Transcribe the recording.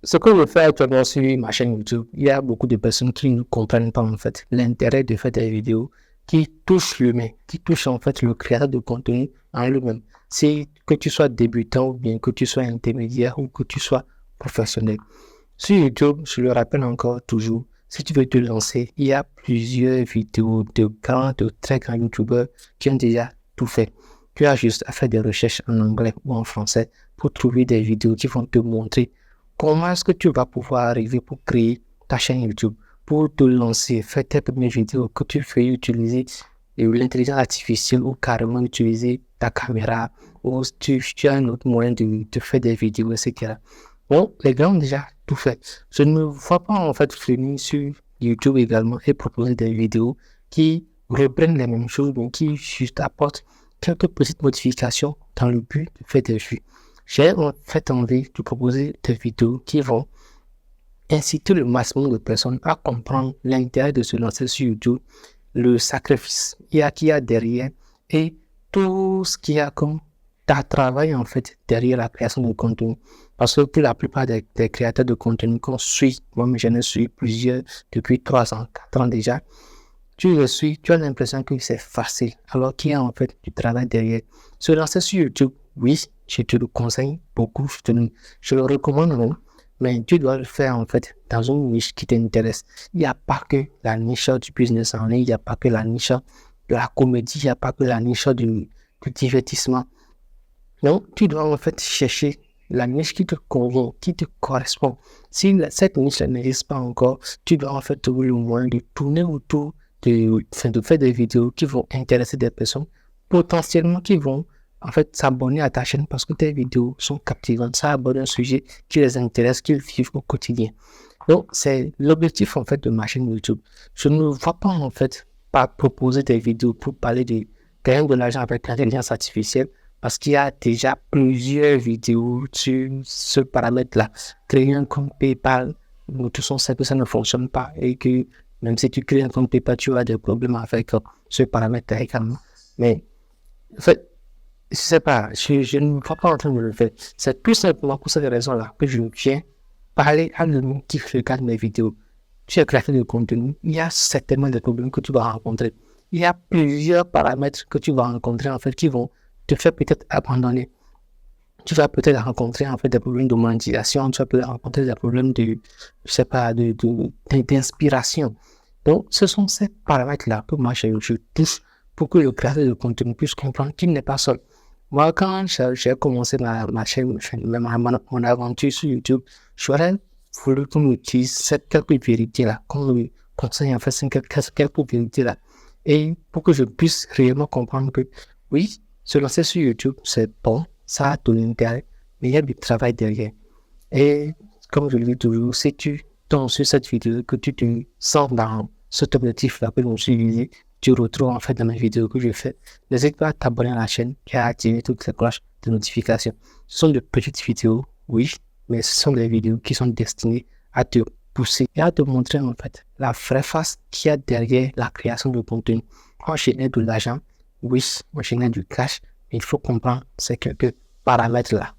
Ce que je fais actuellement sur ma chaîne YouTube, il y a beaucoup de personnes qui ne comprennent pas en fait l'intérêt de faire des vidéos qui touchent l'humain, qui touchent en fait le créateur de contenu en lui-même. C'est que tu sois débutant ou bien que tu sois intermédiaire ou que tu sois professionnel. Sur YouTube, je le rappelle encore toujours, si tu veux te lancer, il y a plusieurs vidéos de grands, de très grands YouTubeurs qui ont déjà tout fait. Tu as juste à faire des recherches en anglais ou en français pour trouver des vidéos qui vont te montrer comment est-ce que tu vas pouvoir arriver pour créer ta chaîne YouTube, pour te lancer, faire tes premières vidéos, que tu fais utiliser l'intelligence artificielle ou carrément utiliser ta caméra ou tu as un autre moyen de faire des vidéos, etc. Bon, les gars ont déjà tout fait. Je ne me vois pas en fait venir sur YouTube également et proposer des vidéos qui reprennent les mêmes choses, mais qui juste apportent quelques petites modifications dans le but de faire des vues. J'ai en fait envie de proposer des vidéos qui vont inciter le maximum de personnes à comprendre l'intérêt de se lancer sur YouTube, le sacrifice qu'il y a derrière et tout ce qu'il y a comme travail en fait derrière la création de contenu. Parce que pour la plupart des créateurs de contenu qu'on suit, moi j'en ai suivi plusieurs depuis 3 ans, 4 ans déjà, tu le suis, tu as l'impression que c'est facile, alors qu'il y a en fait du travail derrière. Se lancer sur YouTube, oui, je te le conseille beaucoup, je le recommande même, mais tu dois le faire en fait dans une niche qui t'intéresse. Il n'y a pas que la niche du business en ligne, il n'y a pas que la niche de la comédie, il n'y a pas que la niche du divertissement. Donc, tu dois en fait chercher la niche qui te convient, qui te correspond. Si cette niche n'existe pas encore, tu dois en fait trouver le moyen de tourner autour de faire des vidéos qui vont intéresser des personnes, potentiellement qui vont en fait s'abonner à ta chaîne parce que tes vidéos sont captivantes, ça aborde un sujet qui les intéresse, qu'ils vivent au quotidien. Donc, c'est l'objectif en fait de ma chaîne YouTube. Je ne vois pas en fait pas proposer des vidéos pour parler de gagner de l'argent avec l'intelligence artificielle parce qu'il y a déjà plusieurs vidéos sur ce paramètre-là. Créer un compte PayPal, nous tous on sait que ça ne fonctionne pas et que même si tu crées un compte PayPal, tu as des problèmes avec ce paramètre-là également. Mais en fait, je sais pas, je ne vois pas en train de le faire. C'est tout simplement pour cette raison-là que je viens parler à l'homme qui regarde mes vidéos. Tu es créateur de contenu, il y a certainement des problèmes que tu vas rencontrer. Il y a plusieurs paramètres que tu vas rencontrer en fait qui vont te faire peut-être abandonner. Tu vas peut-être rencontrer en fait des problèmes de monétisation, tu vas peut-être rencontrer des problèmes de, je sais pas, d'inspiration. Donc, ce sont ces paramètres-là que moi je touche pour que le créateur de contenu puisse comprendre qu'il n'est pas seul. Moi, quand j'ai commencé ma chaîne, mon aventure sur YouTube, j'aurais voulu qu'on utilise ces quelques vérités-là, qu'on me conseille en fait ces quelques vérités-là. Et pour que je puisse réellement comprendre que, oui, se lancer sur YouTube, c'est bon, ça a ton intérêt, mais il y a du travail derrière. Et comme je le dis toujours, si tu tombes sur cette vidéo, que tu te sens dans cet objectif-là que je me suis visé, tu retrouves en fait dans mes vidéos que je fais. N'hésite pas à t'abonner à la chaîne et à activer toutes les cloches de notification. Ce sont de petites vidéos, oui, mais ce sont des vidéos qui sont destinées à te pousser et à te montrer en fait la vraie face qu'il y a derrière la création de contenu. Quand je gagne de l'argent, oui, moi je gagne du cash, mais il faut comprendre ces quelques paramètres-là.